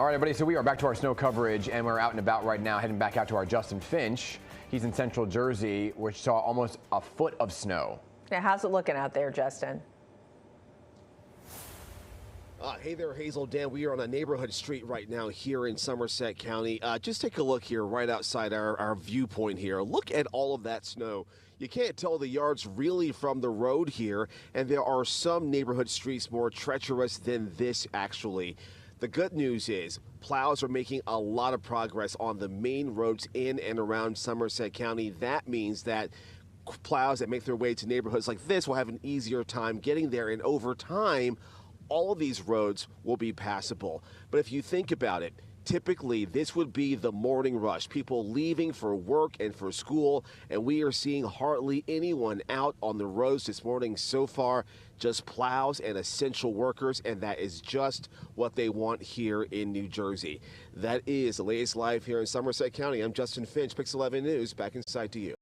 All right, everybody, so we are back to our snow coverage, and we're out and about right now, heading back out to our Justin Finch. He's in central Jersey, which saw almost a foot of snow. Yeah, how's it looking out there, Justin? Hey there, Hazel, Dan. We are on a neighborhood street right now here in Somerset County. Just take a look here right outside our viewpoint here. Look at all of that snow. You can't tell the yards really from the road here, and there are some neighborhood streets more treacherous than this, actually. The good news is plows are making a lot of progress on the main roads in and around Somerset County. That means that plows that make their way to neighborhoods like this will have an easier time getting there, and over time, all of these roads will be passable. But if you think about it, typically this would be the morning rush, people leaving for work and for school, and we are seeing hardly anyone out on the roads this morning so far, just plows and essential workers, and that is just what they want here in New Jersey. That is the latest live here in Somerset County. I'm Justin Finch, Pix 11 News, back inside to you.